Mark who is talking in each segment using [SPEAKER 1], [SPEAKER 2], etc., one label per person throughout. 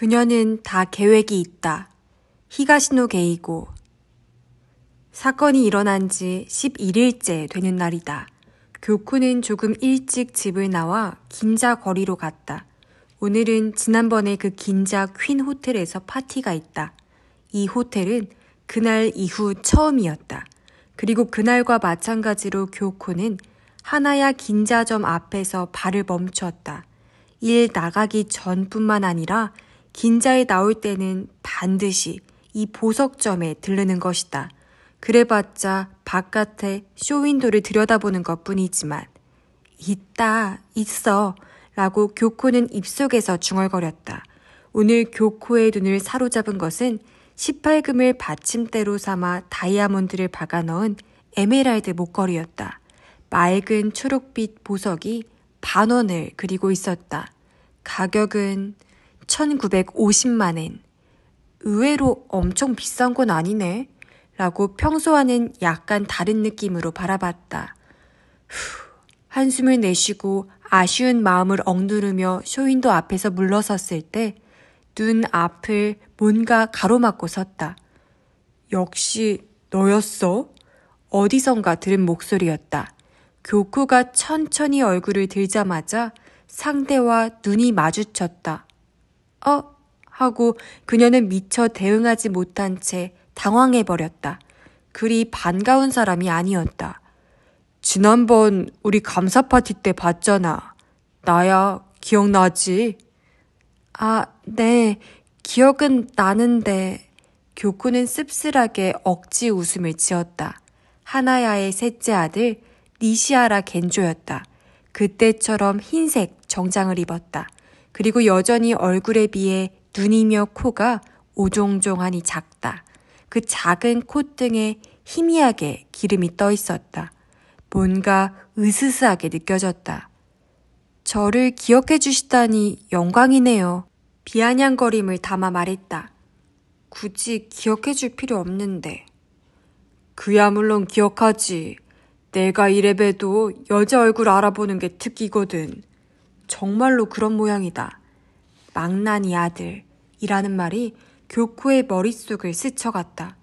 [SPEAKER 1] 그녀는 다 계획이 있다. 히가시노 게이고. 사건이 일어난 지 11일째 되는 날이다. 교코는 조금 일찍 집을 나와 긴자 거리로 갔다. 오늘은 지난번에 그 긴자 퀸 호텔에서 파티가 있다. 이 호텔은 그날 이후 처음이었다. 그리고 그날과 마찬가지로 교코는 하나야 긴자점 앞에서 발을 멈추었다. 일 나가기 전뿐만 아니라 긴자에 나올 때는 반드시 이 보석점에 들르는 것이다. 그래봤자 바깥에 쇼윈도를 들여다보는 것뿐이지만 있어 라고 교코는 입속에서 중얼거렸다. 오늘 교코의 눈을 사로잡은 것은 18금을 받침대로 삼아 다이아몬드를 박아넣은 에메랄드 목걸이였다. 맑은 초록빛 보석이 10,000원을 그리고 있었다. 가격은 1950만엔. 의외로 엄청 비싼 건 아니네. 라고 평소와는 약간 다른 느낌으로 바라봤다. 한숨을 내쉬고 아쉬운 마음을 억누르며 쇼윈도 앞에서 물러섰을 때 눈 앞을 뭔가 가로막고 섰다. 역시 너였어? 어디선가 들은 목소리였다. 교코가 천천히 얼굴을 들자마자 상대와 눈이 마주쳤다. 하고 그녀는 미처 대응하지 못한 채 당황해버렸다. 그리 반가운 사람이 아니었다. 지난번 우리 감사 파티 때 봤잖아. 나야, 기억나지? 네, 기억은 나는데. 교코는 씁쓸하게 억지 웃음을 지었다. 하나야의 셋째 아들 니시하라 겐조였다. 그때처럼 흰색 정장을 입었다. 그리고 여전히 얼굴에 비해 눈이며 코가 오종종하니 작다. 그 작은 콧등에 희미하게 기름이 떠 있었다. 뭔가 으스스하게 느껴졌다. 저를 기억해 주시다니 영광이네요. 비아냥거림을 담아 말했다. 굳이 기억해 줄 필요 없는데. 그야 물론 기억하지. 내가 이래봬도 여자 얼굴 알아보는 게 특기거든. 정말로 그런 모양이다. 망나니 아들이라는 말이 교코의 머릿속을 스쳐갔다.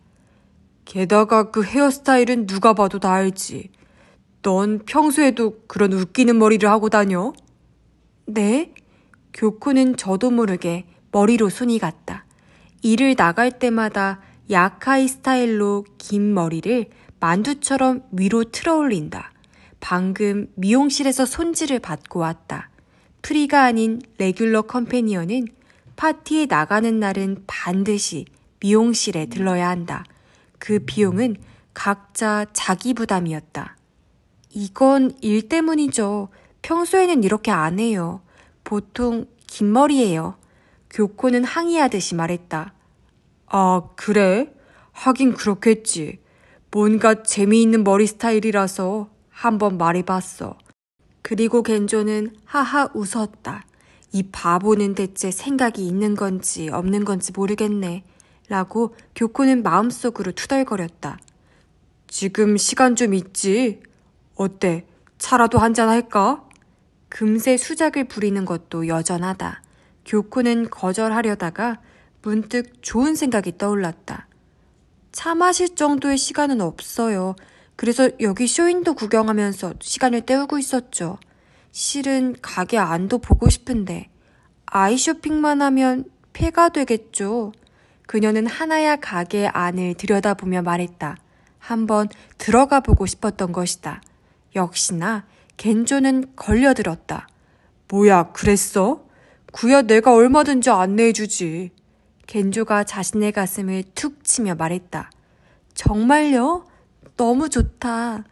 [SPEAKER 1] 게다가 그 헤어스타일은 누가 봐도 다 알지. 넌 평소에도 그런 웃기는 머리를 하고 다녀? 네? 교코는 저도 모르게 머리로 손이 갔다. 일을 나갈 때마다 야카이 스타일로 긴 머리를 만두처럼 위로 틀어올린다. 방금 미용실에서 손질을 받고 왔다. 프리가 아닌 레귤러 컴패니언은 파티에 나가는 날은 반드시 미용실에 들러야 한다. 그 비용은 각자 자기 부담이었다. 이건 일 때문이죠. 평소에는 이렇게 안 해요. 보통 긴 머리예요. 교코는 항의하듯이 말했다. 그래? 하긴 그렇겠지. 뭔가 재미있는 머리 스타일이라서 한번 말해봤어. 그리고 겐조는 하하 웃었다. 이 바보는 대체 생각이 있는 건지 없는 건지 모르겠네. 라고 교코는 마음속으로 투덜거렸다. 지금 시간 좀 있지? 어때? 차라도 한잔 할까? 금세 수작을 부리는 것도 여전하다. 교코는 거절하려다가 문득 좋은 생각이 떠올랐다. 차 마실 정도의 시간은 없어요. 그래서 여기 쇼윈도 구경하면서 시간을 때우고 있었죠. 실은 가게 안도 보고 싶은데 아이 쇼핑만 하면 폐가 되겠죠. 그녀는 하나야 가게 안을 들여다보며 말했다. 한번 들어가 보고 싶었던 것이다. 역시나 겐조는 걸려들었다. 뭐야, 그랬어? 구야 내가 얼마든지 안내해주지. 겐조가 자신의 가슴을 툭 치며 말했다. 정말요? 너무 좋다.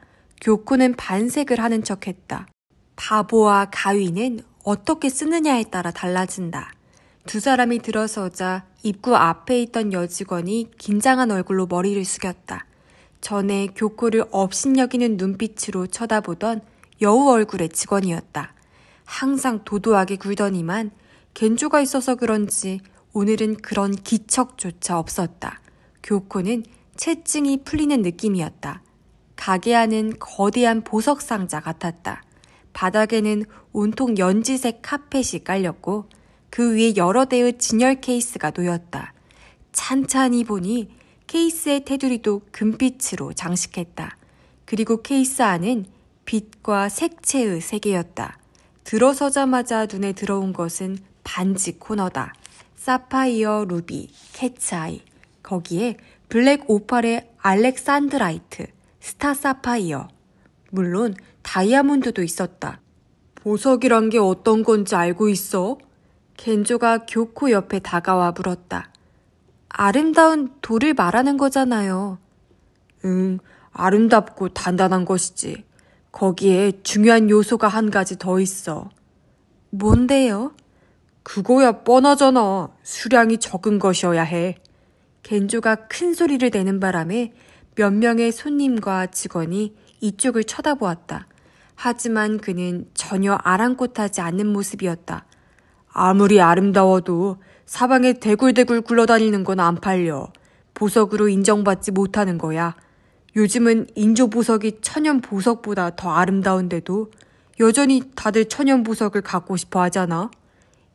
[SPEAKER 1] 교코는 반색을 하는 척했다. 바보와 가위는 어떻게 쓰느냐에 따라 달라진다. 두 사람이 들어서자 입구 앞에 있던 여직원이 긴장한 얼굴로 머리를 숙였다. 전에 교코를 업신여기는 눈빛으로 쳐다보던 여우 얼굴의 직원이었다. 항상 도도하게 굴더니만 겐조가 있어서 그런지 오늘은 그런 기척조차 없었다. 교코는 체증이 풀리는 느낌이었다. 가게 안은 거대한 보석 상자 같았다. 바닥에는 온통 연지색 카펫이 깔렸고 그 위에 여러 대의 진열 케이스가 놓였다. 찬찬히 보니 케이스의 테두리도 금빛으로 장식했다. 그리고 케이스 안은 빛과 색채의 세계였다. 들어서자마자 눈에 들어온 것은 반지 코너다. 사파이어 루비, 캐츠아이, 거기에 블랙 오팔의 알렉산드라이트, 스타 사파이어, 물론 다이아몬드도 있었다. 보석이란 게 어떤 건지 알고 있어? 겐조가 교코 옆에 다가와 물었다. 아름다운 돌을 말하는 거잖아요. 응, 아름답고 단단한 것이지. 거기에 중요한 요소가 한 가지 더 있어. 뭔데요? 그거야 뻔하잖아. 수량이 적은 것이어야 해. 겐조가 큰 소리를 내는 바람에 몇 명의 손님과 직원이 이쪽을 쳐다보았다. 하지만 그는 전혀 아랑곳하지 않는 모습이었다. 아무리 아름다워도 사방에 대굴대굴 굴러다니는 건 안 팔려. 보석으로 인정받지 못하는 거야. 요즘은 인조보석이 천연보석보다 더 아름다운데도 여전히 다들 천연보석을 갖고 싶어 하잖아.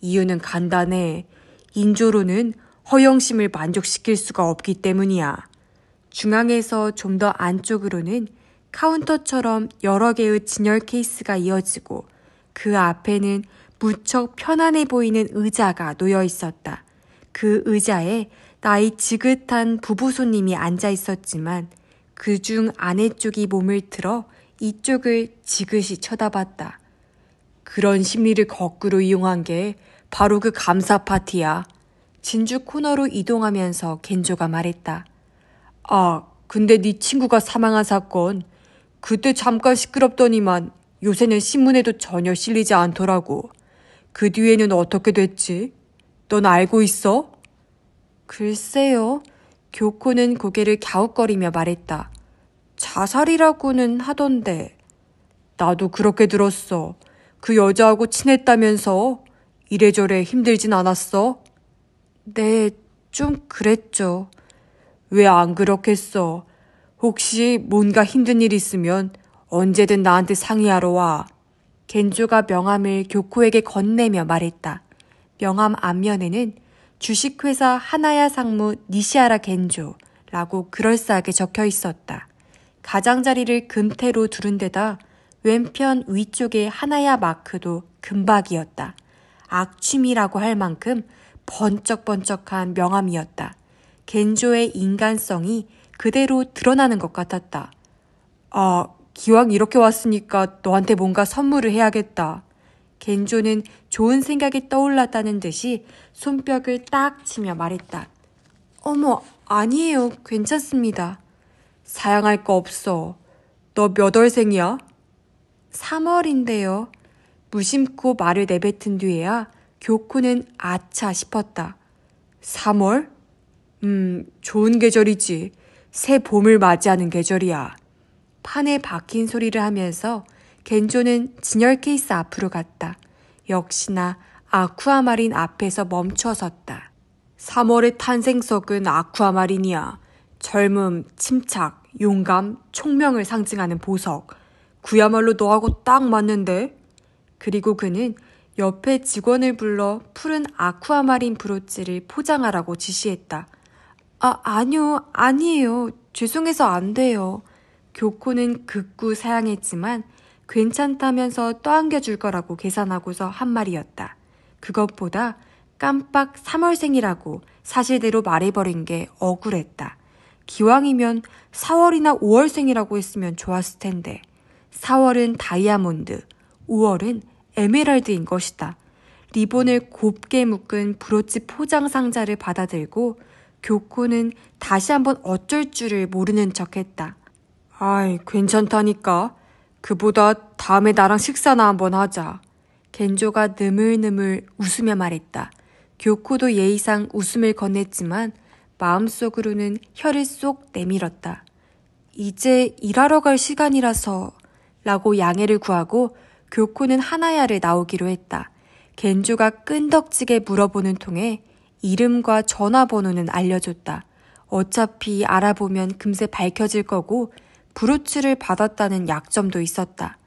[SPEAKER 1] 이유는 간단해. 인조로는 허영심을 만족시킬 수가 없기 때문이야. 중앙에서 좀 더 안쪽으로는 카운터처럼 여러 개의 진열 케이스가 이어지고 그 앞에는 무척 편안해 보이는 의자가 놓여 있었다. 그 의자에 나이 지긋한 부부 손님이 앉아 있었지만 그중 아내쪽이 몸을 틀어 이쪽을 지그시 쳐다봤다. 그런 심리를 거꾸로 이용한 게 바로 그 감사 파티야. 진주 코너로 이동하면서 겐조가 말했다. 아, 근데 네 친구가 사망한 사건, 그때 잠깐 시끄럽더니만 요새는 신문에도 전혀 실리지 않더라고. 그 뒤에는 어떻게 됐지? 넌 알고 있어? 글쎄요. 교코는 고개를 갸웃거리며 말했다. 자살이라고는 하던데. 나도 그렇게 들었어. 그 여자하고 친했다면서? 이래저래 힘들진 않았어? 네, 좀 그랬죠. 왜 안 그렇겠어? 혹시 뭔가 힘든 일 있으면 언제든 나한테 상의하러 와. 겐조가 명함을 교코에게 건네며 말했다. 명함 앞면에는 주식회사 하나야 상무 니시하라 겐조라고 그럴싸하게 적혀 있었다. 가장자리를 금태로 두른 데다 왼편 위쪽에 하나야 마크도 금박이었다. 악취미라고 할 만큼 번쩍번쩍한 명함이었다. 겐조의 인간성이 그대로 드러나는 것 같았다. 아, 기왕 이렇게 왔으니까 너한테 뭔가 선물을 해야겠다. 겐조는 좋은 생각이 떠올랐다는 듯이 손뼉을 딱 치며 말했다. 어머, 아니에요. 괜찮습니다. 사양할 거 없어. 너 몇 월생이야? 3월인데요. 무심코 말을 내뱉은 뒤에야 교코는 아차 싶었다. 3월? 좋은 계절이지. 새 봄을 맞이하는 계절이야. 판에 박힌 소리를 하면서 겐조는 진열 케이스 앞으로 갔다. 역시나 아쿠아마린 앞에서 멈춰 섰다. 3월의 탄생석은 아쿠아마린이야. 젊음, 침착, 용감, 총명을 상징하는 보석. 그야말로 너하고 딱 맞는데? 그리고 그는 옆에 직원을 불러 푸른 아쿠아마린 브로치를 포장하라고 지시했다. 아니에요. 죄송해서 안 돼요. 교코는 극구 사양했지만 괜찮다면서 떠안겨줄 거라고 계산하고서 한 말이었다. 그것보다 깜빡 3월생이라고 사실대로 말해버린 게 억울했다. 기왕이면 4월이나 5월생이라고 했으면 좋았을 텐데 4월은 다이아몬드, 5월은 에메랄드인 것이다. 리본을 곱게 묶은 브로치 포장 상자를 받아들고 교코는 다시 한번 어쩔 줄을 모르는 척했다. 아이, 괜찮다니까. 그보다 다음에 나랑 식사나 한번 하자. 겐조가 느물느물 웃으며 말했다. 교코도 예의상 웃음을 건넸지만 마음속으로는 혀를 쏙 내밀었다. 이제 일하러 갈 시간이라서 라고 양해를 구하고 교코는 하나야를 나오기로 했다. 겐조가 끈덕지게 물어보는 통에 이름과 전화번호는 알려줬다. 어차피 알아보면 금세 밝혀질 거고 브로치를 받았다는 약점도 있었다.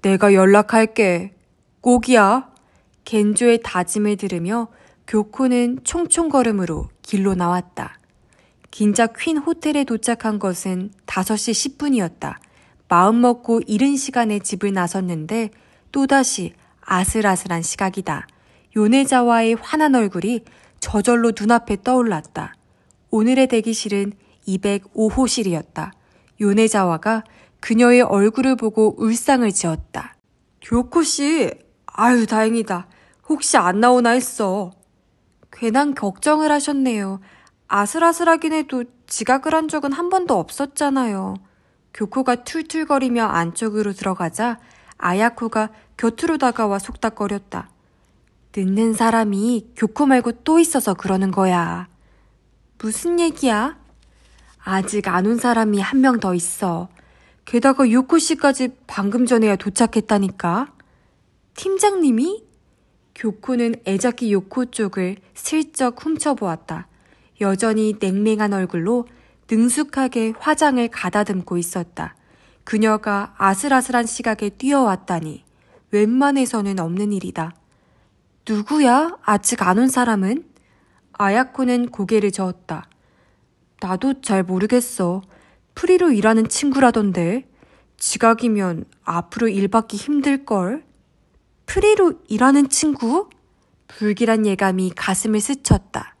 [SPEAKER 1] 내가 연락할게. 꼭이야. 겐조의 다짐을 들으며 교코는 총총걸음으로 길로 나왔다. 긴작 퀸 호텔에 도착한 것은 5시 10분이었다. 마음먹고 이른 시간에 집을 나섰는데 또다시 아슬아슬한 시각이다. 요네자와의 환한 얼굴이 저절로 눈앞에 떠올랐다. 오늘의 대기실은 205호실이었다. 요네자와가 그녀의 얼굴을 보고 울상을 지었다. 교코 씨, 아유 다행이다. 혹시 안 나오나 했어. 괜한 걱정을 하셨네요. 아슬아슬하긴 해도 지각을 한 적은 한 번도 없었잖아요. 교코가 툴툴거리며 안쪽으로 들어가자 아야코가 곁으로 다가와 속닥거렸다. 늦는 사람이 교코 말고 또 있어서 그러는 거야. 무슨 얘기야? 아직 안 온 사람이 한 명 더 있어. 게다가 요코 씨까지 방금 전에야 도착했다니까. 팀장님이? 교코는 애자키 요코 쪽을 슬쩍 훔쳐보았다. 여전히 냉랭한 얼굴로 능숙하게 화장을 가다듬고 있었다. 그녀가 아슬아슬한 시각에 뛰어왔다니 웬만해서는 없는 일이다. 누구야? 아직 안 온 사람은? 아야코는 고개를 저었다. 나도 잘 모르겠어. 프리로 일하는 친구라던데. 지각이면 앞으로 일 받기 힘들걸? 프리로 일하는 친구? 불길한 예감이 가슴을 스쳤다.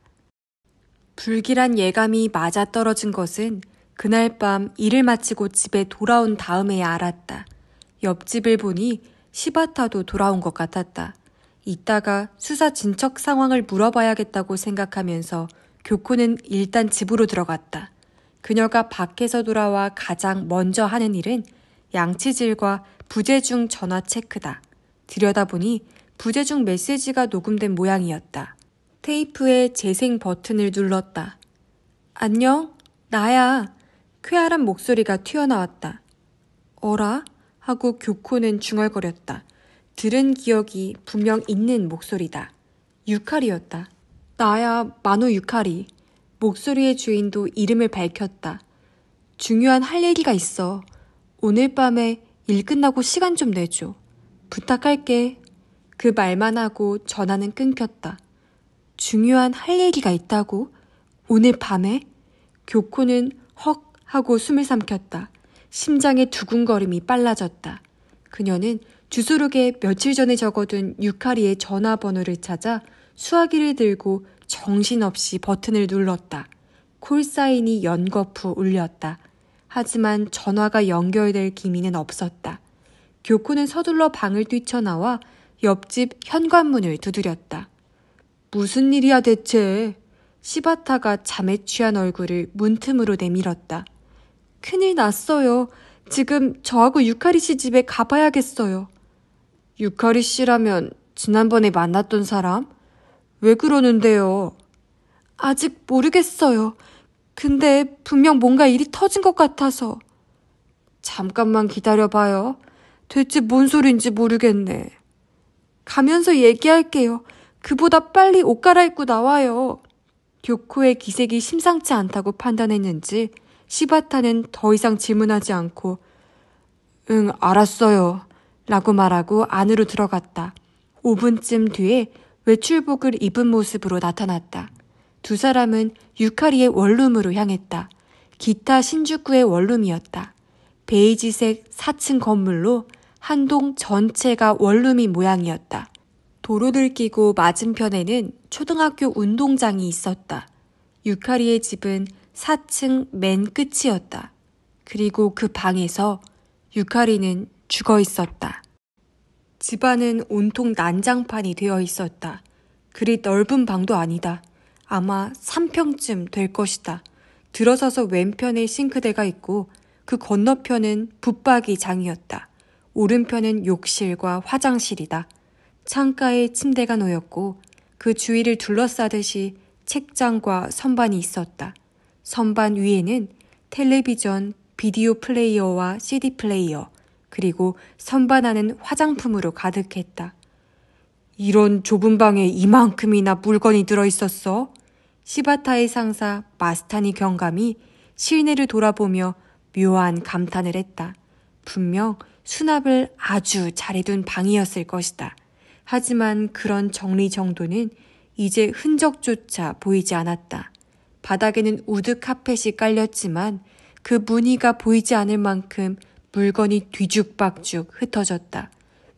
[SPEAKER 1] 불길한 예감이 맞아떨어진 것은 그날 밤 일을 마치고 집에 돌아온 다음에야 알았다. 옆집을 보니 시바타도 돌아온 것 같았다. 이따가 수사 진척 상황을 물어봐야겠다고 생각하면서 교코는 일단 집으로 들어갔다. 그녀가 밖에서 돌아와 가장 먼저 하는 일은 양치질과 부재중 전화 체크다. 들여다보니 부재중 메시지가 녹음된 모양이었다. 테이프에 재생 버튼을 눌렀다. 안녕? 나야. 쾌활한 목소리가 튀어나왔다. 어라? 하고 교코는 중얼거렸다. 들은 기억이 분명 있는 목소리다. 유카리였다. 나야, 마노 유카리. 목소리의 주인도 이름을 밝혔다. 중요한 할 얘기가 있어. 오늘 밤에 일 끝나고 시간 좀 내줘. 부탁할게. 그 말만 하고 전화는 끊겼다. 중요한 할 얘기가 있다고? 오늘 밤에? 교코는 헉 하고 숨을 삼켰다. 심장의 두근거림이 빨라졌다. 그녀는 주소록에 며칠 전에 적어둔 유카리의 전화번호를 찾아 수화기를 들고 정신없이 버튼을 눌렀다. 콜사인이 연거푸 울렸다. 하지만 전화가 연결될 기미는 없었다. 교코는 서둘러 방을 뛰쳐나와 옆집 현관문을 두드렸다. 무슨 일이야 대체? 시바타가 잠에 취한 얼굴을 문틈으로 내밀었다. 큰일 났어요. 지금 저하고 유카리 씨 집에 가봐야겠어요. 유카리 씨라면 지난번에 만났던 사람? 왜 그러는데요? 아직 모르겠어요. 근데 분명 뭔가 일이 터진 것 같아서. 잠깐만 기다려봐요. 대체 뭔 소린지 모르겠네. 가면서 얘기할게요. 그보다 빨리 옷 갈아입고 나와요. 교코의 기색이 심상치 않다고 판단했는지 시바타는 더 이상 질문하지 않고 응, 알았어요. 라고 말하고 안으로 들어갔다. 5분쯤 뒤에 외출복을 입은 모습으로 나타났다. 두 사람은 유카리의 원룸으로 향했다. 기타 신주쿠의 원룸이었다. 베이지색 4층 건물로 한 동 전체가 원룸이 모양이었다. 도로를 끼고 맞은편에는 초등학교 운동장이 있었다. 유카리의 집은 4층 맨 끝이었다. 그리고 그 방에서 유카리는 죽어 있었다. 집안은 온통 난장판이 되어 있었다. 그리 넓은 방도 아니다. 아마 3평쯤 될 것이다. 들어서서 왼편에 싱크대가 있고 그 건너편은 붙박이장이었다. 오른편은 욕실과 화장실이다. 창가에 침대가 놓였고 그 주위를 둘러싸듯이 책장과 선반이 있었다. 선반 위에는 텔레비전, 비디오 플레이어와 CD 플레이어, 그리고 선반 안은 화장품으로 가득했다. 이런 좁은 방에 이만큼이나 물건이 들어있었어? 시바타의 상사 마스타니 경감이 실내를 돌아보며 묘한 감탄을 했다. 분명 수납을 아주 잘해둔 방이었을 것이다. 하지만 그런 정리정돈은 이제 흔적조차 보이지 않았다. 바닥에는 우드 카펫이 깔렸지만 그 무늬가 보이지 않을 만큼 물건이 뒤죽박죽 흩어졌다.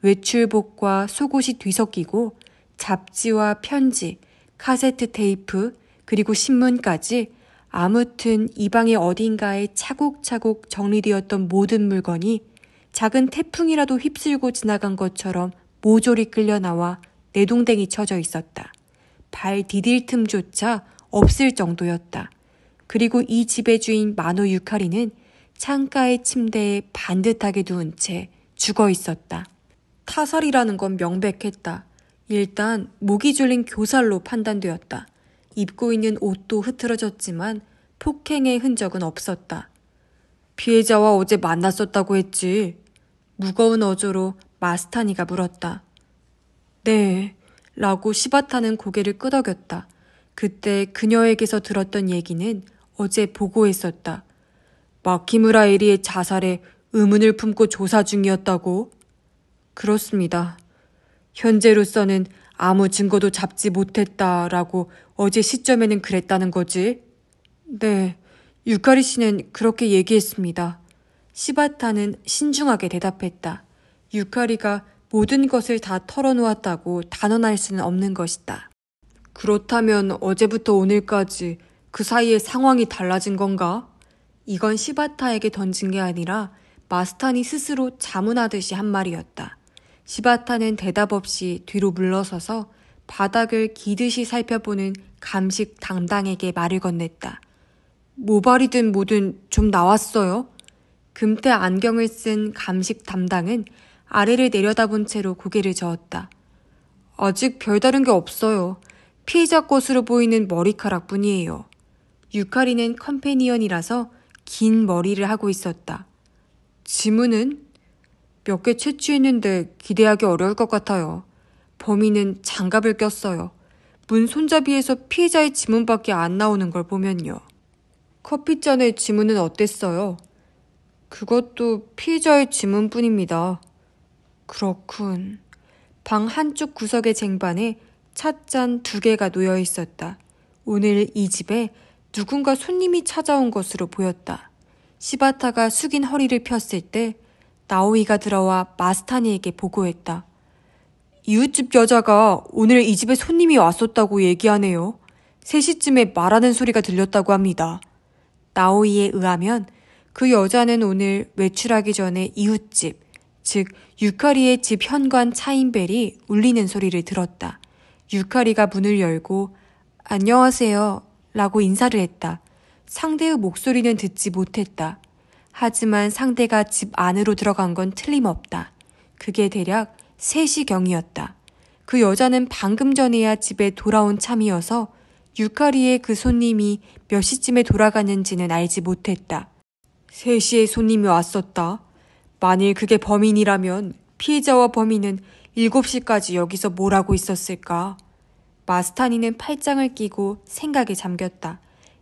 [SPEAKER 1] 외출복과 속옷이 뒤섞이고 잡지와 편지, 카세트 테이프, 그리고 신문까지 아무튼 이 방의 어딘가에 차곡차곡 정리되었던 모든 물건이 작은 태풍이라도 휩쓸고 지나간 것처럼 모조리 끌려나와 내동댕이 쳐져 있었다. 발 디딜 틈조차 없을 정도였다. 그리고 이 집의 주인 마노 유카리는 창가의 침대에 반듯하게 누운 채 죽어 있었다. 타살이라는 건 명백했다. 일단 목이 졸린 교살로 판단되었다. 입고 있는 옷도 흐트러졌지만 폭행의 흔적은 없었다. 피해자와 어제 만났었다고 했지. 무거운 어조로 마스타니가 물었다. 네, 라고 시바타는 고개를 끄덕였다. 그때 그녀에게서 들었던 얘기는 어제 보고했었다. 마키무라 에리의 자살에 의문을 품고 조사 중이었다고? 그렇습니다. 현재로서는 아무 증거도 잡지 못했다라고 어제 시점에는 그랬다는 거지? 네, 유카리 씨는 그렇게 얘기했습니다. 시바타는 신중하게 대답했다. 유카리가 모든 것을 다 털어놓았다고 단언할 수는 없는 것이다. 그렇다면 어제부터 오늘까지 그 사이에 상황이 달라진 건가? 이건 시바타에게 던진 게 아니라 마스타니 스스로 자문하듯이 한 말이었다. 시바타는 대답 없이 뒤로 물러서서 바닥을 기듯이 살펴보는 감식 담당에게 말을 건넸다. 모발이든 뭐든 좀 나왔어요? 금태 안경을 쓴 감식 담당은 아래를 내려다본 채로 고개를 저었다. 아직 별다른 게 없어요. 피해자 것으로 보이는 머리카락뿐이에요. 유카리는 컴패니언이라서 긴 머리를 하고 있었다. 지문은? 몇 개 채취했는데 기대하기 어려울 것 같아요. 범인은 장갑을 꼈어요. 문 손잡이에서 피해자의 지문밖에 안 나오는 걸 보면요. 커피잔의 지문은 어땠어요? 그것도 피해자의 지문뿐입니다. 그렇군. 방 한쪽 구석의 쟁반에 찻잔 2개가 놓여 있었다. 오늘 이 집에 누군가 손님이 찾아온 것으로 보였다. 시바타가 숙인 허리를 폈을 때 나오이가 들어와 마스타니에게 보고했다. 이웃집 여자가 오늘 이 집에 손님이 왔었다고 얘기하네요. 3시쯤에 말하는 소리가 들렸다고 합니다. 나오이에 의하면 그 여자는 오늘 외출하기 전에 이웃집, 즉 유카리의 집 현관 차인벨이 울리는 소리를 들었다. 유카리가 문을 열고 안녕하세요 라고 인사를 했다. 상대의 목소리는 듣지 못했다. 하지만 상대가 집 안으로 들어간 건 틀림없다. 그게 대략 3시경이었다. 그 여자는 방금 전에야 집에 돌아온 참이어서 유카리의 그 손님이 몇 시쯤에 돌아가는지는 알지 못했다. 3시에 손님이 왔었다. 만일 그게 범인이라면 피해자와 범인은 7시까지 여기서 뭘 하고 있었을까? 마스타니는 팔짱을 끼고 생각에 잠겼다.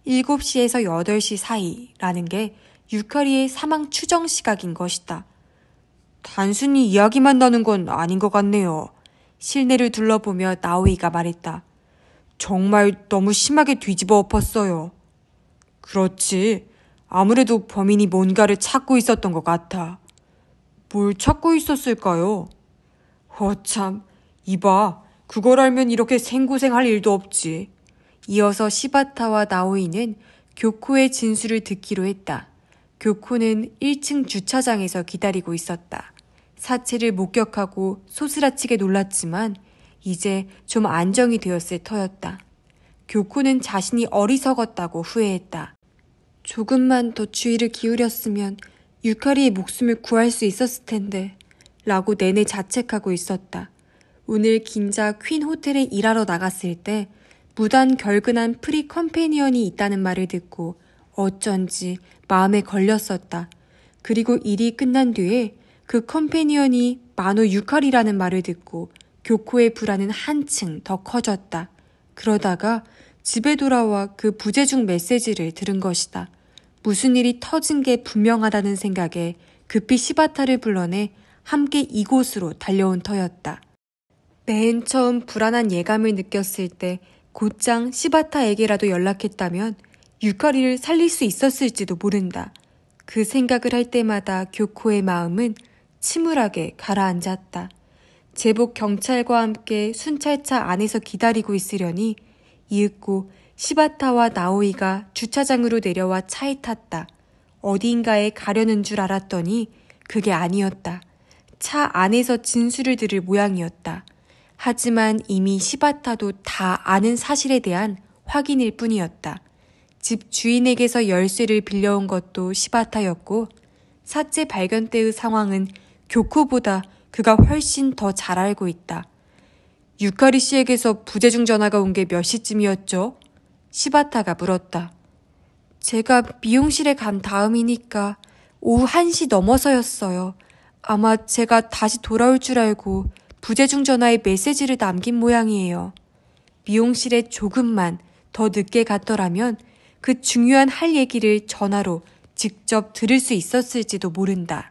[SPEAKER 1] 7시에서 8시 사이라는 게 유카리의 사망 추정 시각인 것이다. 단순히 이야기만 나눈 건 아닌 것 같네요. 실내를 둘러보며 나오이가 말했다. 정말 너무 심하게 뒤집어 엎었어요. 그렇지. 아무래도 범인이 뭔가를 찾고 있었던 것 같아. 뭘 찾고 있었을까요? 참, 이봐. 그걸 알면 이렇게 생고생할 일도 없지. 이어서 시바타와 나오이는 교코의 진술을 듣기로 했다. 교코는 1층 주차장에서 기다리고 있었다. 사체를 목격하고 소스라치게 놀랐지만 이제 좀 안정이 되었을 터였다. 교코는 자신이 어리석었다고 후회했다. 조금만 더 주의를 기울였으면 유카리의 목숨을 구할 수 있었을 텐데 라고 내내 자책하고 있었다. 오늘 긴자 퀸 호텔에 일하러 나갔을 때 무단 결근한 프리 컴패니언이 있다는 말을 듣고 어쩐지 마음에 걸렸었다. 그리고 일이 끝난 뒤에 그 컴패니언이 마노 유카리라는 말을 듣고 교코의 불안은 한층 더 커졌다. 그러다가 집에 돌아와 그 부재중 메시지를 들은 것이다. 무슨 일이 터진 게 분명하다는 생각에 급히 시바타를 불러내 함께 이곳으로 달려온 터였다. 맨 처음 불안한 예감을 느꼈을 때 곧장 시바타에게라도 연락했다면 유카리를 살릴 수 있었을지도 모른다. 그 생각을 할 때마다 교코의 마음은 침울하게 가라앉았다. 제복 경찰과 함께 순찰차 안에서 기다리고 있으려니 이윽고 시바타와 나오이가 주차장으로 내려와 차에 탔다. 어디인가에 가려는 줄 알았더니 그게 아니었다. 차 안에서 진술을 들을 모양이었다. 하지만 이미 시바타도 다 아는 사실에 대한 확인일 뿐이었다. 집 주인에게서 열쇠를 빌려온 것도 시바타였고 사체 발견 때의 상황은 교코보다 그가 훨씬 더 잘 알고 있다. 유카리 씨에게서 부재중 전화가 온 게 몇 시쯤이었죠? 시바타가 물었다. 제가 미용실에 간 다음이니까 오후 1시 넘어서였어요. 아마 제가 다시 돌아올 줄 알고 부재중 전화에 메시지를 남긴 모양이에요. 미용실에 조금만 더 늦게 갔더라면 그 중요한 할 얘기를 전화로 직접 들을 수 있었을지도 모른다.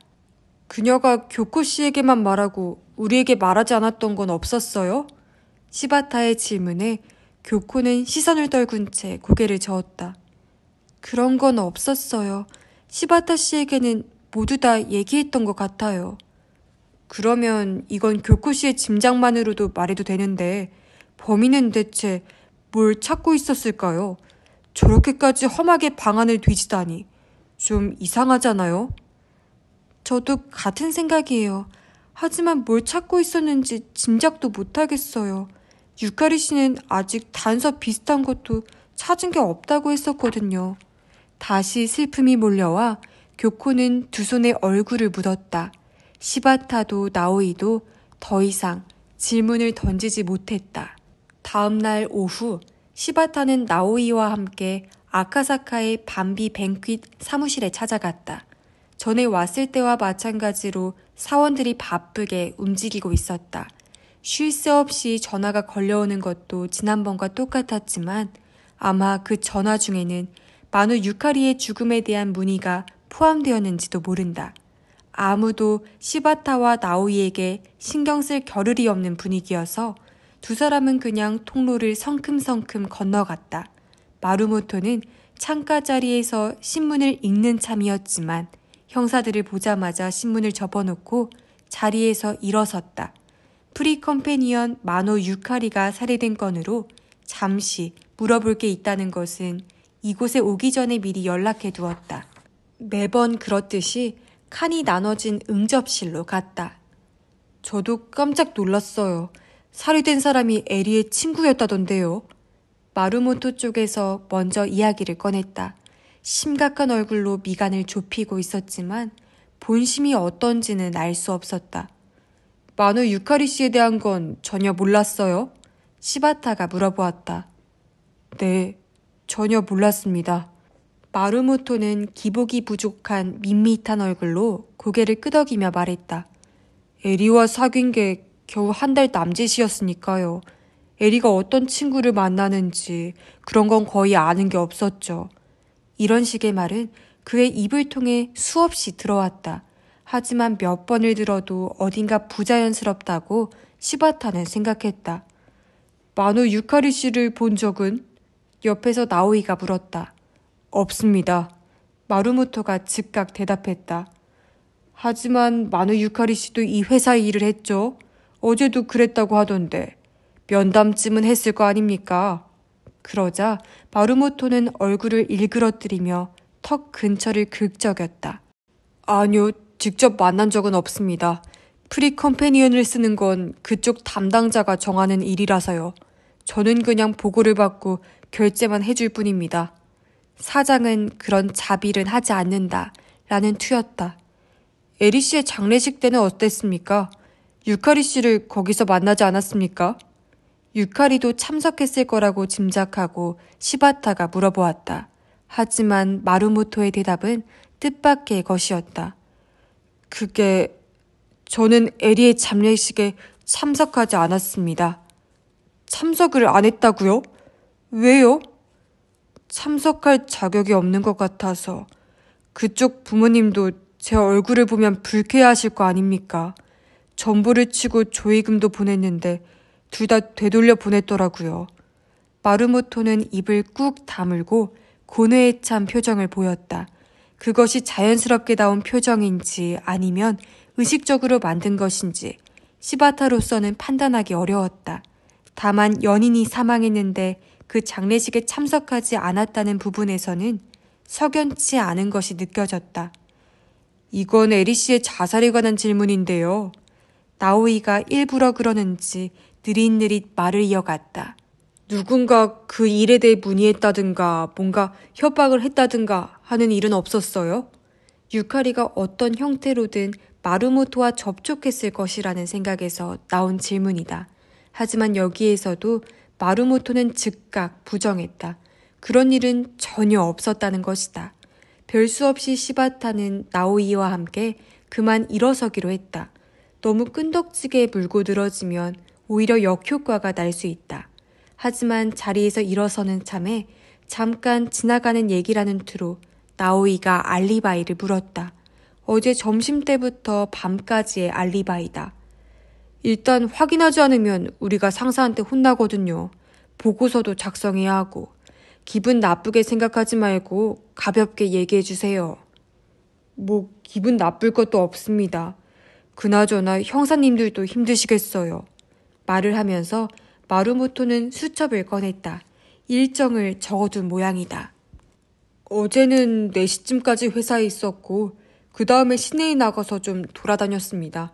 [SPEAKER 1] 그녀가 교코 씨에게만 말하고 우리에게 말하지 않았던 건 없었어요? 시바타의 질문에 교코는 시선을 떨군 채 고개를 저었다. 그런 건 없었어요. 시바타 씨에게는 모두 다 얘기했던 것 같아요. 그러면 이건 교코 씨의 짐작만으로도 말해도 되는데 범인은 대체 뭘 찾고 있었을까요? 저렇게까지 험하게 방안을 뒤지다니 좀 이상하잖아요? 저도 같은 생각이에요. 하지만 뭘 찾고 있었는지 짐작도 못하겠어요. 유카리 씨는 아직 단서 비슷한 것도 찾은 게 없다고 했었거든요. 다시 슬픔이 몰려와 교코는 두 손에 얼굴을 묻었다. 시바타도 나오이도 더 이상 질문을 던지지 못했다. 다음 날 오후 시바타는 나오이와 함께 아카사카의 밤비 뱅퀴 사무실에 찾아갔다. 전에 왔을 때와 마찬가지로 사원들이 바쁘게 움직이고 있었다. 쉴 새 없이 전화가 걸려오는 것도 지난번과 똑같았지만 아마 그 전화 중에는 마누 유카리의 죽음에 대한 문의가 포함되었는지도 모른다. 아무도 시바타와 나오이에게 신경 쓸 겨를이 없는 분위기여서 두 사람은 그냥 통로를 성큼성큼 건너갔다. 마루모토는 창가 자리에서 신문을 읽는 참이었지만 형사들을 보자마자 신문을 접어놓고 자리에서 일어섰다. 프리컴패니언 마노 유카리가 살해된 건으로 잠시 물어볼 게 있다는 것은 이곳에 오기 전에 미리 연락해 두었다. 매번 그렇듯이 칸이 나눠진 응접실로 갔다. 저도 깜짝 놀랐어요. 살해된 사람이 에리의 친구였다던데요. 마루모토 쪽에서 먼저 이야기를 꺼냈다. 심각한 얼굴로 미간을 좁히고 있었지만 본심이 어떤지는 알 수 없었다. 마누 유카리 씨에 대한 건 전혀 몰랐어요? 시바타가 물어보았다. 네, 전혀 몰랐습니다. 마루모토는 기복이 부족한 밋밋한 얼굴로 고개를 끄덕이며 말했다. 에리와 사귄 게 겨우 한 달 남짓이었으니까요. 에리가 어떤 친구를 만나는지 그런 건 거의 아는 게 없었죠. 이런 식의 말은 그의 입을 통해 수없이 들어왔다. 하지만 몇 번을 들어도 어딘가 부자연스럽다고 시바타는 생각했다. 마누 유카리 씨를 본 적은? 옆에서 나오이가 물었다. 없습니다. 마루모토가 즉각 대답했다. 하지만 마누 유카리 씨도 이 회사에 일을 했죠. 어제도 그랬다고 하던데 면담쯤은 했을 거 아닙니까? 그러자 마루모토는 얼굴을 일그러뜨리며 턱 근처를 긁적였다. 아니요, 직접 만난 적은 없습니다. 프리컴패니언을 쓰는 건 그쪽 담당자가 정하는 일이라서요. 저는 그냥 보고를 받고 결제만 해줄 뿐입니다. 사장은 그런 자비는 하지 않는다 라는 투였다. 에리 씨의 장례식 때는 어땠습니까? 유카리 씨를 거기서 만나지 않았습니까? 유카리도 참석했을 거라고 짐작하고 시바타가 물어보았다. 하지만 마루모토의 대답은 뜻밖의 것이었다. 저는 에리의 장례식에 참석하지 않았습니다. 참석을 안 했다고요? 왜요? 참석할 자격이 없는 것 같아서. 그쪽 부모님도 제 얼굴을 보면 불쾌해하실 거 아닙니까? 전보를 치고 조의금도 보냈는데 둘 다 되돌려 보냈더라고요. 마루모토는 입을 꾹 다물고 고뇌에 찬 표정을 보였다. 그것이 자연스럽게 나온 표정인지 아니면 의식적으로 만든 것인지 시바타로서는 판단하기 어려웠다. 다만 연인이 사망했는데 그 장례식에 참석하지 않았다는 부분에서는 석연치 않은 것이 느껴졌다. 이건 에리 씨의 자살에 관한 질문인데요. 나오이가 일부러 그러는지 느릿느릿 말을 이어갔다. 누군가 그 일에 대해 문의했다든가 뭔가 협박을 했다든가 하는 일은 없었어요? 유카리가 어떤 형태로든 마루모토와 접촉했을 것이라는 생각에서 나온 질문이다. 하지만 여기에서도 마루모토는 즉각 부정했다. 그런 일은 전혀 없었다는 것이다. 별 수 없이 시바타는 나오이와 함께 그만 일어서기로 했다. 너무 끈덕지게 물고 늘어지면 오히려 역효과가 날 수 있다. 하지만 자리에서 일어서는 참에 잠깐 지나가는 얘기라는 투로 나오이가 알리바이를 물었다. 어제 점심때부터 밤까지의 알리바이다. 일단 확인하지 않으면 우리가 상사한테 혼나거든요. 보고서도 작성해야 하고. 기분 나쁘게 생각하지 말고 가볍게 얘기해 주세요. 뭐 기분 나쁠 것도 없습니다. 그나저나 형사님들도 힘드시겠어요. 말을 하면서 마루모토는 수첩을 꺼냈다. 일정을 적어둔 모양이다. 어제는 4시쯤까지 회사에 있었고 그 다음에 시내에 나가서 좀 돌아다녔습니다.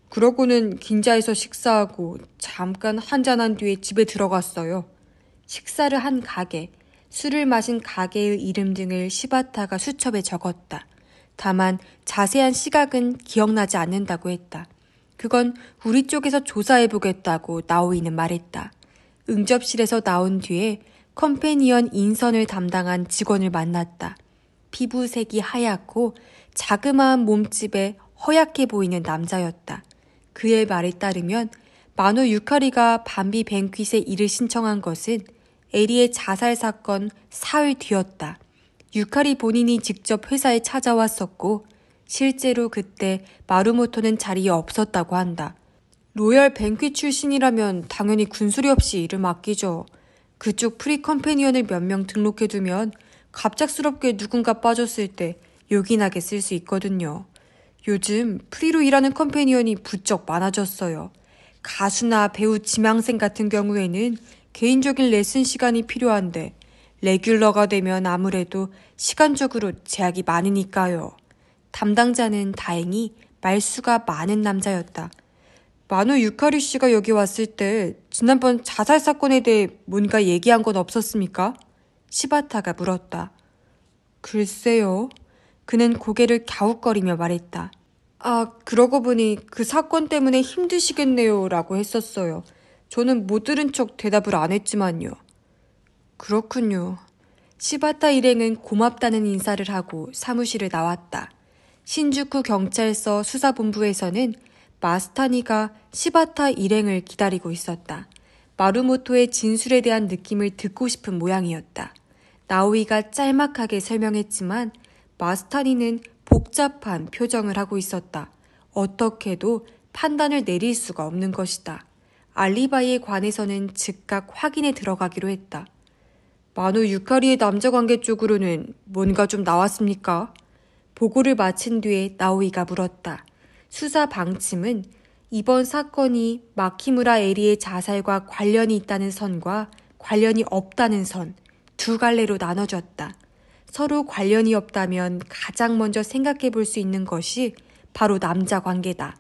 [SPEAKER 1] 그러고는 긴자에서 식사하고 잠깐 한잔한 뒤에 집에 들어갔어요. 식사를 한 가게, 술을 마신 가게의 이름 등을 시바타가 수첩에 적었다. 다만 자세한 시각은 기억나지 않는다고 했다. 그건 우리 쪽에서 조사해보겠다고 나오이는 말했다. 응접실에서 나온 뒤에 컴패니언 인선을 담당한 직원을 만났다. 피부색이 하얗고 자그마한 몸집에 허약해 보이는 남자였다. 그의 말에 따르면 마노 유카리가 밤비 뱅퀴스에 일을 신청한 것은 에리의 자살 사건 사흘 뒤였다. 유카리 본인이 직접 회사에 찾아왔었고 실제로 그때 마루모토는 자리에 없었다고 한다. 로열 뱅퀴 출신이라면 당연히 군수리 없이 일을 맡기죠. 그쪽 프리 컴패니언을 몇 명 등록해두면 갑작스럽게 누군가 빠졌을 때 요긴하게 쓸 수 있거든요. 요즘 프리로 일하는 컴패니언이 부쩍 많아졌어요. 가수나 배우 지망생 같은 경우에는 개인적인 레슨 시간이 필요한데 레귤러가 되면 아무래도 시간적으로 제약이 많으니까요. 담당자는 다행히 말수가 많은 남자였다. 마노 유카리 씨가 여기 왔을 때 지난번 자살 사건에 대해 뭔가 얘기한 건 없었습니까? 시바타가 물었다. 글쎄요. 그는 고개를 갸웃거리며 말했다. 그러고 보니 그 사건 때문에 힘드시겠네요 라고 했었어요. 저는 못 들은 척 대답을 안 했지만요. 그렇군요. 시바타 일행은 고맙다는 인사를 하고 사무실을 나왔다. 신주쿠 경찰서 수사본부에서는 마스타니가 시바타 일행을 기다리고 있었다. 마루모토의 진술에 대한 느낌을 듣고 싶은 모양이었다. 나오이가 짤막하게 설명했지만 마스타니는 복잡한 표정을 하고 있었다. 어떻게도 판단을 내릴 수가 없는 것이다. 알리바이에 관해서는 즉각 확인에 들어가기로 했다. 마노 유카리의 남자관계 쪽으로는 뭔가 좀 나왔습니까? 보고를 마친 뒤에 나오이가 물었다. 수사 방침은 이번 사건이 마키무라 에리의 자살과 관련이 있다는 선과 관련이 없다는 선, 두 갈래로 나눠졌다. 서로 관련이 없다면 가장 먼저 생각해 볼 수 있는 것이 바로 남자 관계다.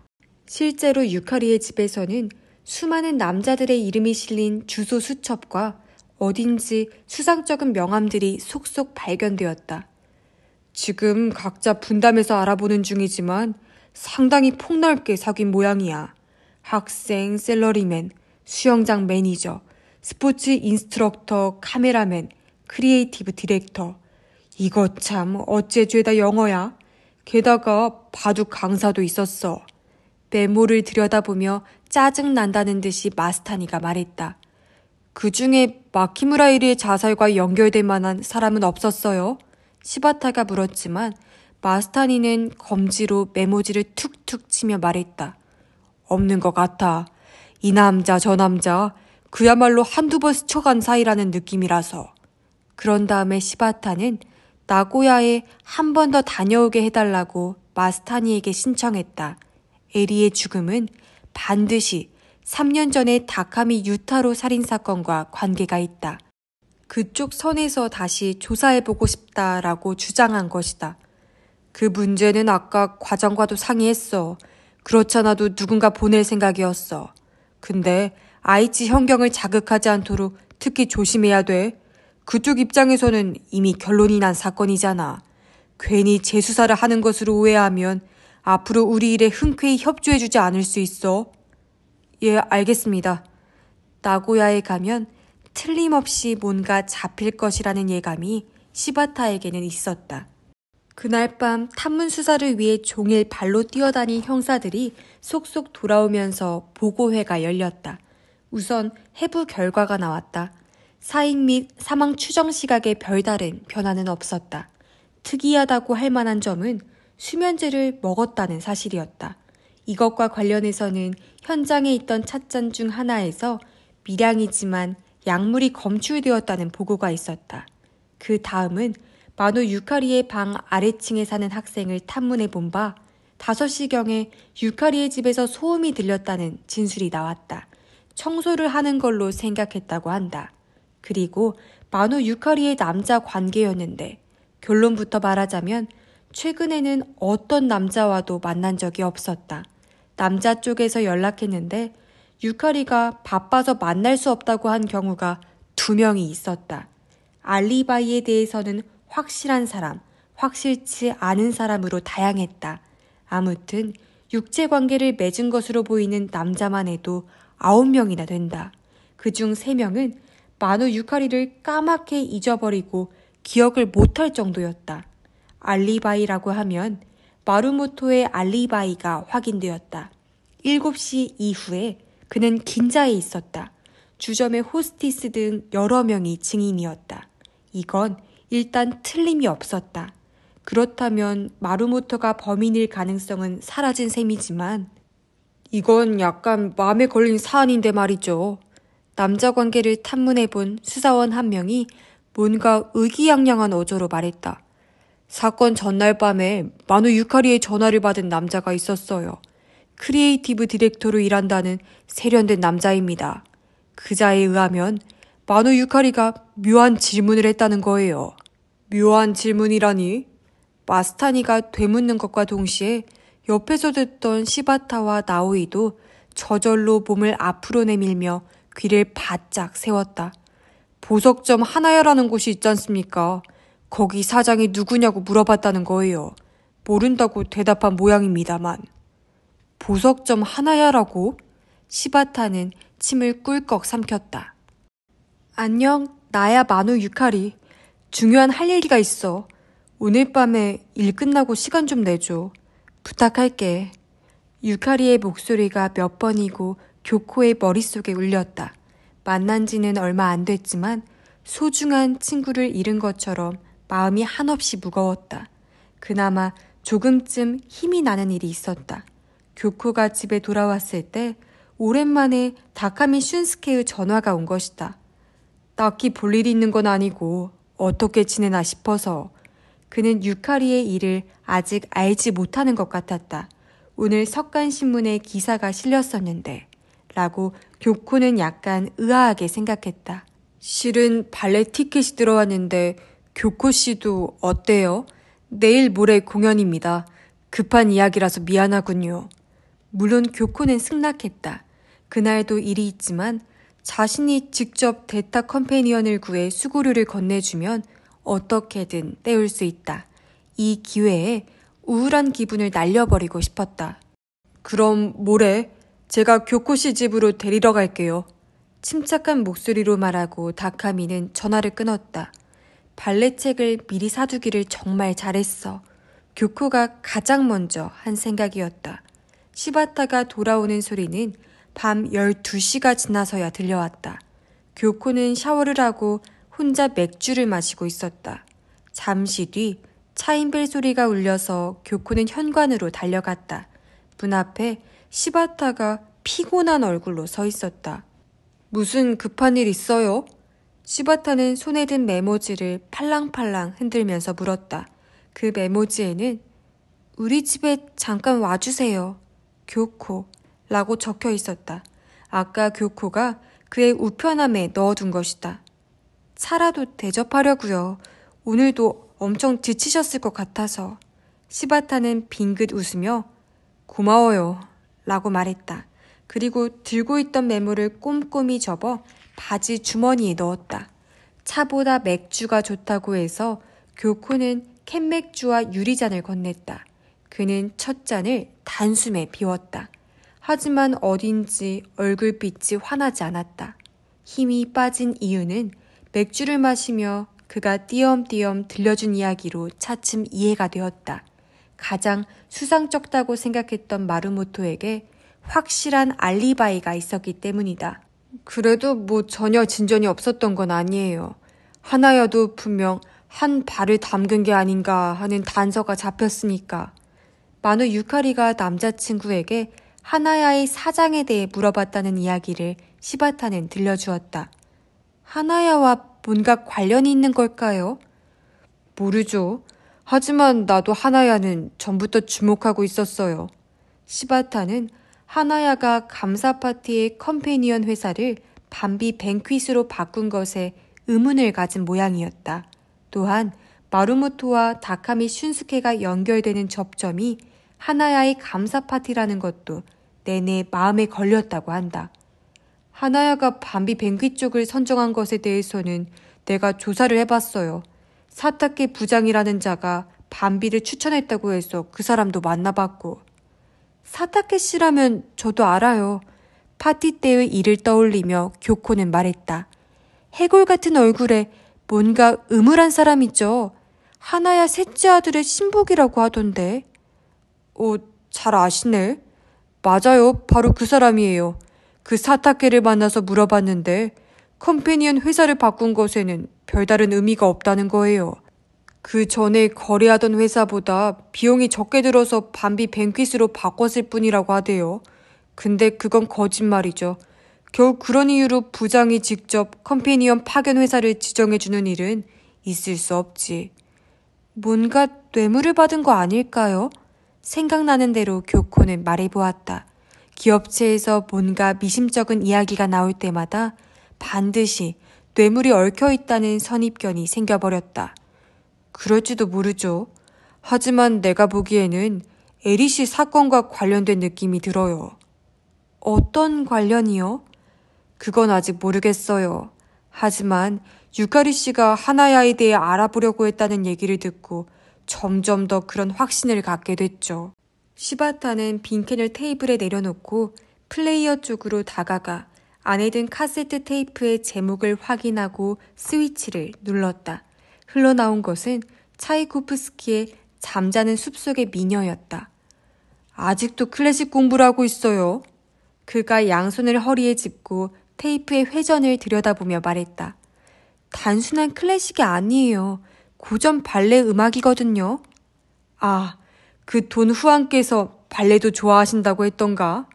[SPEAKER 1] 실제로 유카리의 집에서는 수많은 남자들의 이름이 실린 주소 수첩과 어딘지 수상쩍은 명함들이 속속 발견되었다. 지금 각자 분담해서 알아보는 중이지만 상당히 폭넓게 사귄 모양이야. 학생, 셀러리맨, 수영장 매니저, 스포츠 인스트럭터, 카메라맨, 크리에이티브 디렉터. 이거 참 어째 죄다 영어야. 게다가 바둑 강사도 있었어. 메모를 들여다보며 짜증난다는 듯이 마스타니가 말했다. 그 중에 마키무라 이리의 자살과 연결될 만한 사람은 없었어요? 시바타가 물었지만 마스타니는 검지로 메모지를 툭툭 치며 말했다. 없는 것 같아. 이 남자 저 남자 그야말로 한두 번 스쳐간 사이라는 느낌이라서. 그런 다음에 시바타는 나고야에 한 번 더 다녀오게 해달라고 마스타니에게 신청했다. 에리의 죽음은 반드시 3년 전의 다카미 유타로 살인사건과 관계가 있다. 그쪽 선에서 다시 조사해보고 싶다라고 주장한 것이다. 그 문제는 아까 과장과도 상의했어. 그렇잖아도 누군가 보낼 생각이었어. 근데 아이치 현경을 자극하지 않도록 특히 조심해야 돼. 그쪽 입장에서는 이미 결론이 난 사건이잖아. 괜히 재수사를 하는 것으로 오해하면 앞으로 우리 일에 흔쾌히 협조해주지 않을 수 있어. 예, 알겠습니다. 나고야에 가면 틀림없이 뭔가 잡힐 것이라는 예감이 시바타에게는 있었다. 그날 밤 탐문 수사를 위해 종일 발로 뛰어다닌 형사들이 속속 돌아오면서 보고회가 열렸다. 우선 해부 결과가 나왔다. 사인 및 사망 추정 시각에 별다른 변화는 없었다. 특이하다고 할 만한 점은 수면제를 먹었다는 사실이었다. 이것과 관련해서는 현장에 있던 찻잔 중 하나에서 미량이지만 약물이 검출되었다는 보고가 있었다. 그 다음은 마노 유카리의 방 아래층에 사는 학생을 탐문해 본 바 5시경에 유카리의 집에서 소음이 들렸다는 진술이 나왔다. 청소를 하는 걸로 생각했다고 한다. 그리고 마노 유카리의 남자 관계였는데 결론부터 말하자면 최근에는 어떤 남자와도 만난 적이 없었다. 남자 쪽에서 연락했는데 유카리가 바빠서 만날 수 없다고 한 경우가 2명이 있었다. 알리바이에 대해서는 확실한 사람, 확실치 않은 사람으로 다양했다. 아무튼 육체관계를 맺은 것으로 보이는 남자만 해도 9명이나 된다. 그중 3명은 마노 유카리를 까맣게 잊어버리고 기억을 못할 정도였다. 알리바이라고 하면 마루모토의 알리바이가 확인되었다. 7시 이후에 그는 긴자에 있었다. 주점의 호스티스 등 여러 명이 증인이었다. 이건 일단 틀림이 없었다. 그렇다면 마루모토가 범인일 가능성은 사라진 셈이지만 이건 약간 마음에 걸린 사안인데 말이죠. 남자 관계를 탐문해본 수사원 한 명이 뭔가 의기양양한 어조로 말했다. 사건 전날 밤에 마노 유카리의 전화를 받은 남자가 있었어요. 크리에이티브 디렉터로 일한다는 세련된 남자입니다. 그자에 의하면 마노 유카리가 묘한 질문을 했다는 거예요. 묘한 질문이라니? 마스타니가 되묻는 것과 동시에 옆에서 듣던 시바타와 나오이도 저절로 몸을 앞으로 내밀며 귀를 바짝 세웠다. 보석점 하나야라는 곳이 있지 않습니까? 거기 사장이 누구냐고 물어봤다는 거예요. 모른다고 대답한 모양입니다만. 보석점 하나야라고? 시바타는 침을 꿀꺽 삼켰다. 안녕, 나야 마노 유카리. 중요한 할 얘기가 있어. 오늘 밤에 일 끝나고 시간 좀 내줘. 부탁할게. 유카리의 목소리가 몇 번이고 교코의 머릿속에 울렸다. 만난 지는 얼마 안 됐지만 소중한 친구를 잃은 것처럼 마음이 한없이 무거웠다. 그나마 조금쯤 힘이 나는 일이 있었다. 교코가 집에 돌아왔을 때 오랜만에 다카미 슌스케의 전화가 온 것이다. 딱히 볼 일이 있는 건 아니고 어떻게 지내나 싶어서. 그는 유카리의 일을 아직 알지 못하는 것 같았다. 오늘 석간신문에 기사가 실렸었는데 라고 교코는 약간 의아하게 생각했다. 실은 발레 티켓이 들어왔는데 교코 씨도 어때요? 내일 모레 공연입니다. 급한 이야기라서 미안하군요. 물론 교코는 승낙했다. 그날도 일이 있지만 자신이 직접 데타 컴패니언을 구해 수고료를 건네주면 어떻게든 때울 수 있다. 이 기회에 우울한 기분을 날려버리고 싶었다. 그럼 모레 제가 교코 씨 집으로 데리러 갈게요. 침착한 목소리로 말하고 다카미는 전화를 끊었다. 발레책을 미리 사두기를 정말 잘했어. 교코가 가장 먼저 한 생각이었다. 시바타가 돌아오는 소리는 밤 12시가 지나서야 들려왔다. 교코는 샤워를 하고 혼자 맥주를 마시고 있었다. 잠시 뒤 차인벨 소리가 울려서 교코는 현관으로 달려갔다. 문 앞에 시바타가 피곤한 얼굴로 서 있었다. 무슨 급한 일 있어요? 시바타는 손에 든 메모지를 팔랑팔랑 흔들면서 물었다. 그 메모지에는 우리 집에 잠깐 와주세요. 교코 라고 적혀 있었다. 아까 교코가 그의 우편함에 넣어둔 것이다. 차라도 대접하려고요. 오늘도 엄청 지치셨을 것 같아서. 시바타는 빙긋 웃으며 고마워요 라고 말했다. 그리고 들고 있던 메모를 꼼꼼히 접어 바지 주머니에 넣었다. 차보다 맥주가 좋다고 해서 교코는 캔맥주와 유리잔을 건넸다. 그는 첫 잔을 단숨에 비웠다. 하지만 어딘지 얼굴빛이 환하지 않았다. 힘이 빠진 이유는 맥주를 마시며 그가 띄엄띄엄 들려준 이야기로 차츰 이해가 되었다. 가장 수상쩍다고 생각했던 마루모토에게 확실한 알리바이가 있었기 때문이다. 그래도 뭐 전혀 진전이 없었던 건 아니에요. 하나야도 분명 한 발을 담근 게 아닌가 하는 단서가 잡혔으니까. 마누 유카리가 남자친구에게 하나야의 사장에 대해 물어봤다는 이야기를 시바타는 들려주었다. 하나야와 뭔가 관련이 있는 걸까요? 모르죠. 하지만 나도 하나야는 전부터 주목하고 있었어요. 시바타는 하나야가 감사 파티의 컴패니언 회사를 밤비 뱅퀴스로 바꾼 것에 의문을 가진 모양이었다. 또한 마루모토와 다카미 슌스케가 연결되는 접점이 하나야의 감사 파티라는 것도 내내 마음에 걸렸다고 한다. 하나야가 밤비 뱅퀴 쪽을 선정한 것에 대해서는 내가 조사를 해봤어요. 사타케 부장이라는 자가 밤비를 추천했다고 해서 그 사람도 만나봤고. 사타케 씨라면 저도 알아요. 파티 때의 일을 떠올리며 교코는 말했다. 해골 같은 얼굴에 뭔가 음울한 사람이죠. 하나야 셋째 아들의 신복이라고 하던데. 잘 아시네. 맞아요. 바로 그 사람이에요. 그 사타케를 만나서 물어봤는데 컴패니언 회사를 바꾼 것에는 별다른 의미가 없다는 거예요. 그 전에 거래하던 회사보다 비용이 적게 들어서 밤비 뱅퀴스로 바꿨을 뿐이라고 하대요. 근데 그건 거짓말이죠. 겨우 그런 이유로 부장이 직접 컴패니언 파견 회사를 지정해주는 일은 있을 수 없지. 뭔가 뇌물을 받은 거 아닐까요? 생각나는 대로 교코는 말해보았다. 기업체에서 뭔가 미심쩍은 이야기가 나올 때마다 반드시 뇌물이 얽혀있다는 선입견이 생겨버렸다. 그럴지도 모르죠. 하지만 내가 보기에는 에리씨 사건과 관련된 느낌이 들어요. 어떤 관련이요? 그건 아직 모르겠어요. 하지만 유카리 씨가 하나야에 대해 알아보려고 했다는 얘기를 듣고 점점 더 그런 확신을 갖게 됐죠. 시바타는 빈캔을 테이블에 내려놓고 플레이어 쪽으로 다가가 안에 든 카세트 테이프의 제목을 확인하고 스위치를 눌렀다. 흘러나온 것은 차이코프스키의 잠자는 숲속의 미녀였다. 아직도 클래식 공부를 하고 있어요. 그가 양손을 허리에 짚고 테이프의 회전을 들여다보며 말했다. 단순한 클래식이 아니에요. 고전 발레 음악이거든요. 아, 그 돈 후안께서 발레도 좋아하신다고 했던가?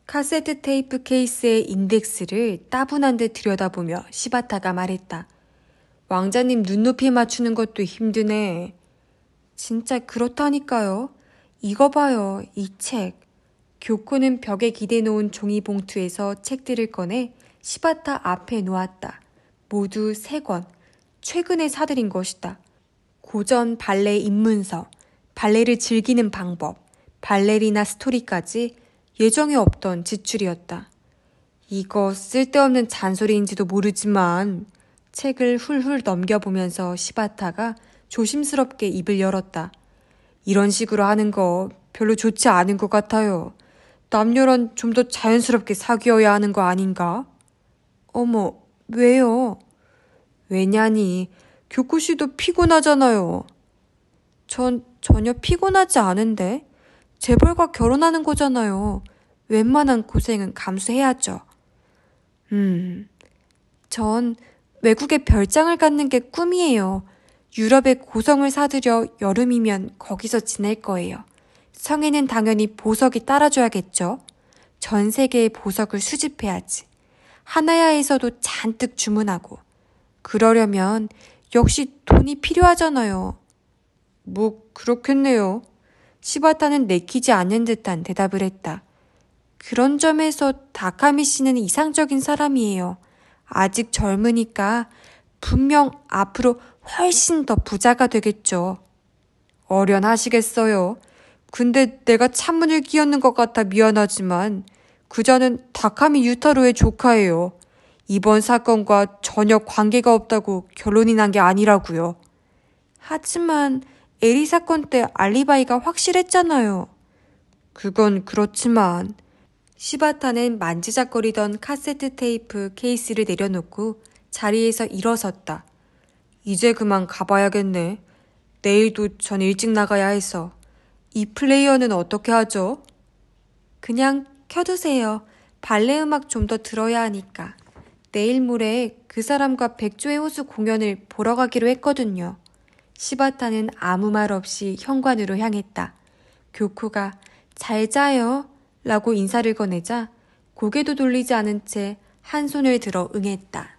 [SPEAKER 1] 카세트 테이프 케이스의 인덱스를 따분한 듯 들여다보며 시바타가 말했다. 왕자님 눈높이 맞추는 것도 힘드네. 진짜 그렇다니까요. 이거 봐요, 이 책. 교코는 벽에 기대놓은 종이 봉투에서 책들을 꺼내 시바타 앞에 놓았다. 모두 3권. 최근에 사들인 것이다. 고전 발레 입문서, 발레를 즐기는 방법, 발레리나 스토리까지 예정에 없던 지출이었다. 이거 쓸데없는 잔소리인지도 모르지만 책을 훌훌 넘겨보면서 시바타가 조심스럽게 입을 열었다. 이런 식으로 하는 거 별로 좋지 않은 것 같아요. 남녀란 좀 더 자연스럽게 사귀어야 하는 거 아닌가? 어머, 왜요? 왜냐니, 교코 씨도 피곤하잖아요. 전 전혀 피곤하지 않은데? 재벌과 결혼하는 거잖아요. 웬만한 고생은 감수해야죠. 전 외국에 별장을 갖는 게 꿈이에요. 유럽에 고성을 사들여 여름이면 거기서 지낼 거예요. 성에는 당연히 보석이 따라줘야겠죠. 전 세계의 보석을 수집해야지. 하나야에서도 잔뜩 주문하고. 그러려면 역시 돈이 필요하잖아요. 뭐 그렇겠네요. 시바타는 내키지 않는 듯한 대답을 했다. 그런 점에서 다카미 씨는 이상적인 사람이에요. 아직 젊으니까 분명 앞으로 훨씬 더 부자가 되겠죠. 어련하시겠어요. 근데 내가 찬문을 끼얹는 것 같아 미안하지만 그자는 다카미 유타로의 조카예요. 이번 사건과 전혀 관계가 없다고 결론이 난 게 아니라고요. 하지만 에리 사건 때 알리바이가 확실했잖아요. 그건 그렇지만 시바타는 만지작거리던 카세트 테이프 케이스를 내려놓고 자리에서 일어섰다. 이제 그만 가봐야겠네. 내일도 전 일찍 나가야 해서. 이 플레이어는 어떻게 하죠? 그냥 켜두세요. 발레 음악 좀 더 들어야 하니까. 내일 모레 그 사람과 백조의 호수 공연을 보러 가기로 했거든요. 시바타는 아무 말 없이 현관으로 향했다. 교쿠가 잘 자요 라고 인사를 건네자 고개도 돌리지 않은 채 한 손을 들어 응했다.